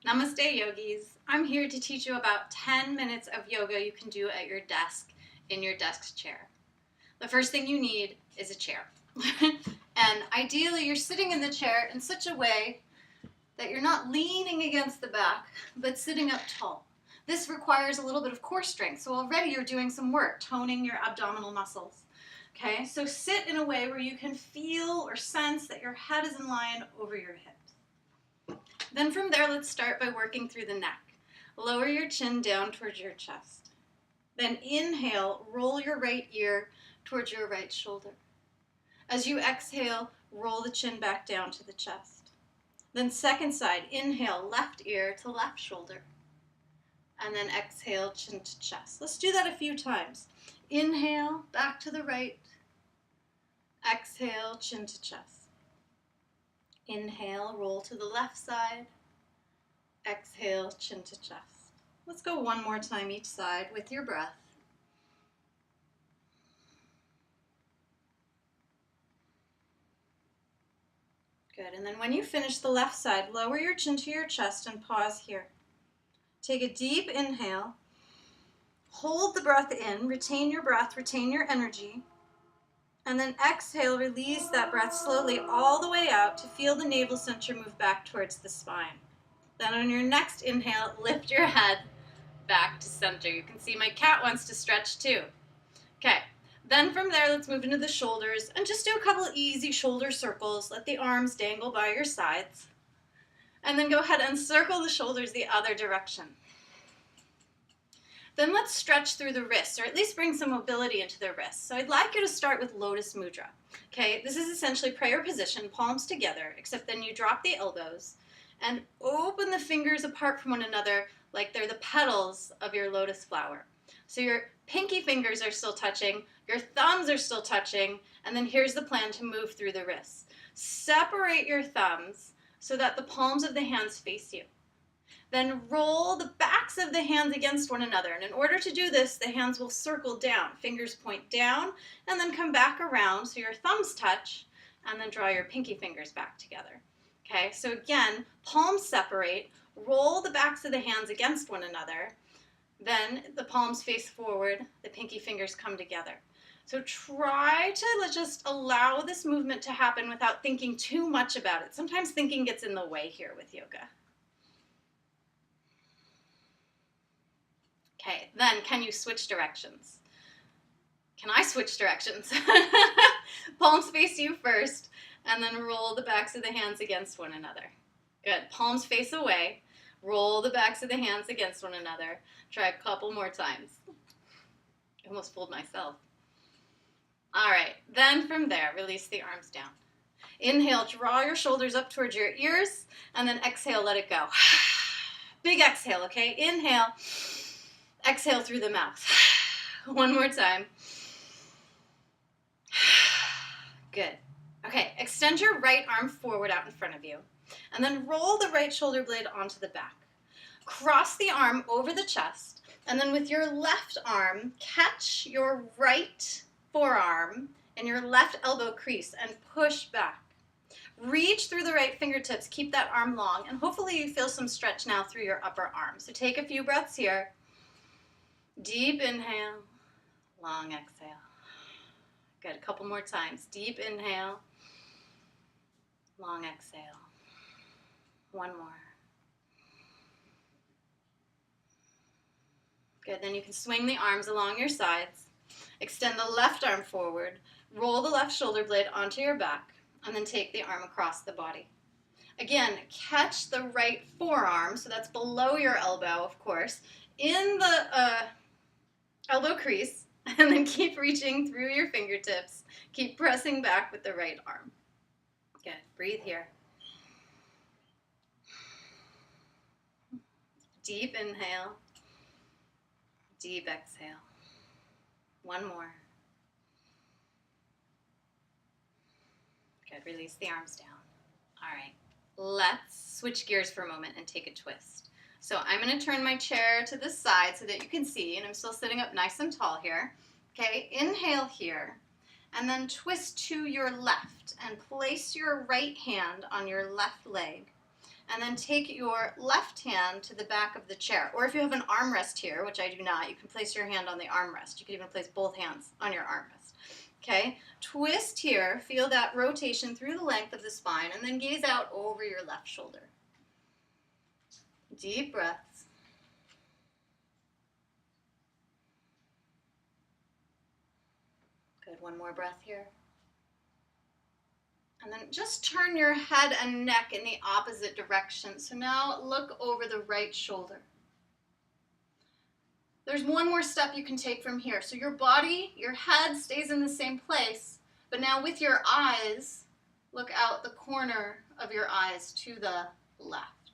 Namaste, yogis. I'm here to teach you about 10 minutes of yoga you can do at your desk in your desk chair. The first thing you need is a chair. And ideally, you're sitting in the chair in such a way that you're not leaning against the back, but sitting up tall. This requires a little bit of core strength, so already you're doing some work, toning your abdominal muscles. Okay, so sit in a way where you can feel or sense that your head is in line over your hips. Then from there, let's start by working through the neck. Lower your chin down towards your chest. Then inhale, roll your right ear towards your right shoulder. As you exhale, roll the chin back down to the chest. Then second side, inhale, left ear to left shoulder. And then exhale, chin to chest. Let's do that a few times. Inhale, back to the right. Exhale, chin to chest. Inhale, roll to the left side. Exhale, chin to chest. Let's go one more time each side with your breath. Good, and then when you finish the left side, lower your chin to your chest and pause here. Take a deep inhale. Hold the breath in, retain your breath, retain your energy. And then exhale, release that breath slowly all the way out to feel the navel center move back towards the spine. Then on your next inhale, lift your head back to center. You can see my cat wants to stretch too. Okay, then from there, let's move into the shoulders and just do a couple easy shoulder circles. Let the arms dangle by your sides. And then go ahead and circle the shoulders the other direction. Then let's stretch through the wrists, or at least bring some mobility into the wrists. So I'd like you to start with Lotus Mudra. Okay, this is essentially prayer position, palms together, except then you drop the elbows and open the fingers apart from one another like they're the petals of your lotus flower. So your pinky fingers are still touching, your thumbs are still touching, and then here's the plan to move through the wrists. Separate your thumbs so that the palms of the hands face you. Then roll the backs of the hands against one another. And in order to do this, the hands will circle down. Fingers point down and then come back around so your thumbs touch, and then draw your pinky fingers back together. Okay, so again, palms separate, roll the backs of the hands against one another, then the palms face forward, the pinky fingers come together. So try to just allow this movement to happen without thinking too much about it. Sometimes thinking gets in the way here with yoga. Okay, then can you switch directions? Can I switch directions? Palms face you first, and then roll the backs of the hands against one another. Good, palms face away, roll the backs of the hands against one another. Try a couple more times. I almost fooled myself. All right, then from there, release the arms down. Inhale, draw your shoulders up towards your ears, and then exhale, let it go. Big exhale, okay? Inhale, exhale through the mouth. One more time. Good. Okay, extend your right arm forward out in front of you, and then roll the right shoulder blade onto the back. Cross the arm over the chest, and then with your left arm, catch your right forearm and your left elbow crease and push back. Reach through the right fingertips, keep that arm long, and hopefully you feel some stretch now through your upper arm. So take a few breaths here. Deep inhale, long exhale. Good, a couple more times. Deep inhale, long exhale. One more. Good, then you can swing the arms along your sides. Extend the left arm forward. Roll the left shoulder blade onto your back, and then take the arm across the body. Again, catch the right forearm, so that's below your elbow, of course, in the elbow crease, and then keep reaching through your fingertips. Keep pressing back with the right arm. Good, breathe here. Deep inhale, deep exhale. One more. Good, release the arms down. All right, let's switch gears for a moment and take a twist. So I'm going to turn my chair to the side so that you can see, and I'm still sitting up nice and tall here. Okay, inhale here, and then twist to your left and place your right hand on your left leg. and then take your left hand to the back of the chair. Or if you have an armrest here, which I do not, you can place your hand on the armrest. You can even place both hands on your armrest. Okay, twist here, feel that rotation through the length of the spine, and then gaze out over your left shoulder. Deep breaths. Good, one more breath here. And then just turn your head and neck in the opposite direction. So now look over the right shoulder. There's one more step you can take from here. So your body, your head stays in the same place, but now with your eyes, look out the corner of your eyes to the left.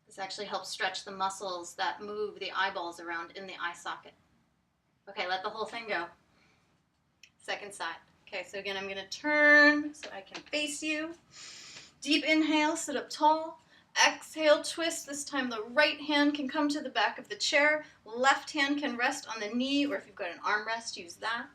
This actually helps stretch the muscles that move the eyeballs around in the eye socket. Okay, let the whole thing go. Second side. Okay, so again, I'm going to turn so I can face you. Deep inhale, sit up tall. Exhale, twist. This time the right hand can come to the back of the chair. Left hand can rest on the knee, or if you've got an armrest, use that.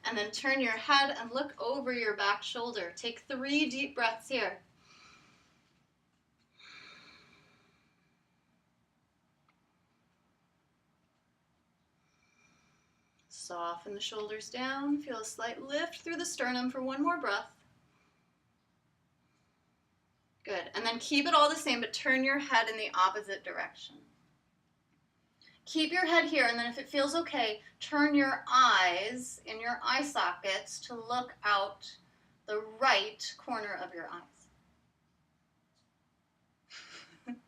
And then turn your head and look over your back shoulder. Take 3 deep breaths here. Soften the shoulders down. Feel a slight lift through the sternum for one more breath. Good. And then keep it all the same, but turn your head in the opposite direction. Keep your head here, and then if it feels okay, turn your eyes in your eye sockets to look out the right corner of your eyes.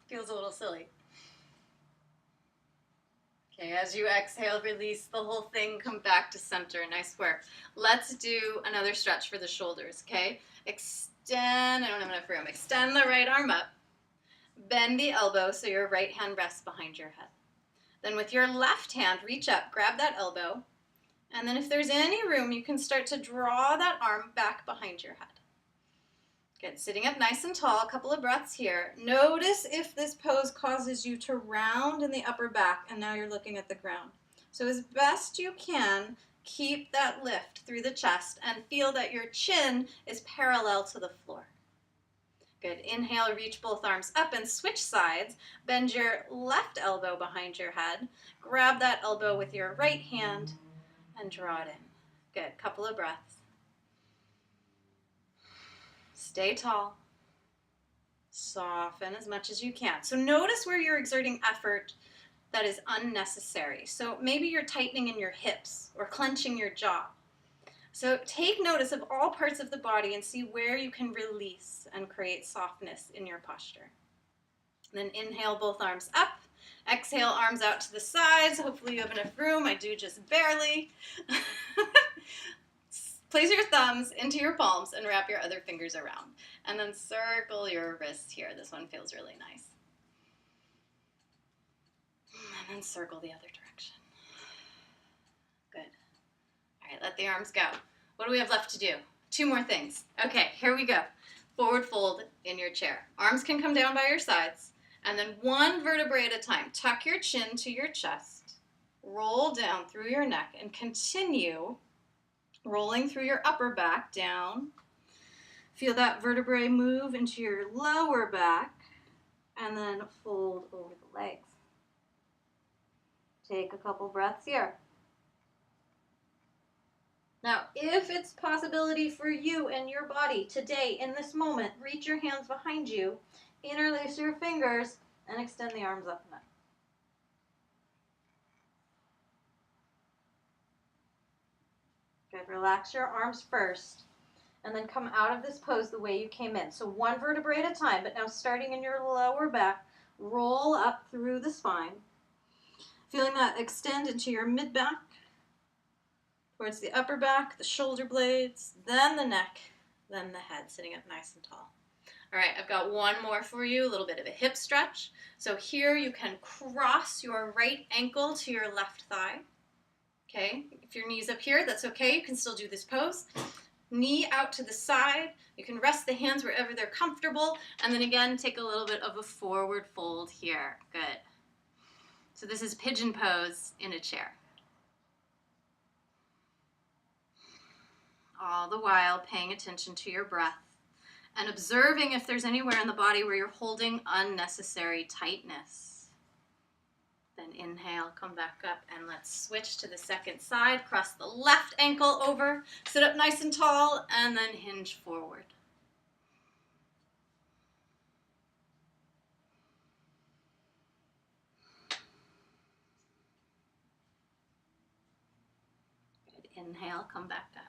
Feels a little silly. Okay, as you exhale, release the whole thing, come back to center. Nice work. Let's do another stretch for the shoulders, okay? Extend, I don't have enough room. Extend the right arm up. Bend the elbow so your right hand rests behind your head. Then with your left hand, reach up, grab that elbow, and then if there's any room, you can start to draw that arm back behind your head. Good, sitting up nice and tall, a couple of breaths here. Notice if this pose causes you to round in the upper back, and now you're looking at the ground. So as best you can, keep that lift through the chest and feel that your chin is parallel to the floor. Good, inhale, reach both arms up and switch sides. Bend your left elbow behind your head. Grab that elbow with your right hand and draw it in. Good, couple of breaths. Stay tall. Soften as much as you can. So notice where you're exerting effort that is unnecessary. So maybe you're tightening in your hips or clenching your jaw. So take notice of all parts of the body and see where you can release and create softness in your posture. Then inhale, both arms up. Exhale, arms out to the sides. Hopefully you have enough room. I do just barely. Place your thumbs into your palms and wrap your other fingers around. And then circle your wrists here. This one feels really nice. And then circle the other direction. Good. All right, let the arms go. What do we have left to do? 2 more things. Okay, here we go. Forward fold in your chair. Arms can come down by your sides. And then 1 vertebrae at a time. Tuck your chin to your chest. Roll down through your neck and continue rolling through your upper back down. Feel that vertebrae move into your lower back and then fold over the legs. Take a couple breaths here. Now, if it's possibility for you and your body today, in this moment, reach your hands behind you, interlace your fingers, and extend the arms up and up. Good. Relax your arms first, and then come out of this pose the way you came in. So 1 vertebrae at a time, but now starting in your lower back, roll up through the spine, feeling that extend into your mid-back, towards the upper back, the shoulder blades, then the neck, then the head, sitting up nice and tall. All right, I've got 1 more for you, a little bit of a hip stretch. So here you can cross your right ankle to your left thigh. Okay, if your knee's up here, that's okay. You can still do this pose. Knee out to the side. You can rest the hands wherever they're comfortable. And then again, take a little bit of a forward fold here. Good. So this is pigeon pose in a chair. All the while paying attention to your breath and observing if there's anywhere in the body where you're holding unnecessary tightness. Then inhale, come back up, and let's switch to the second side. Cross the left ankle over, sit up nice and tall, and then hinge forward. Good. Inhale, come back up.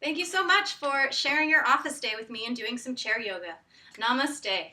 Thank you so much for sharing your office day with me and doing some chair yoga. Namaste.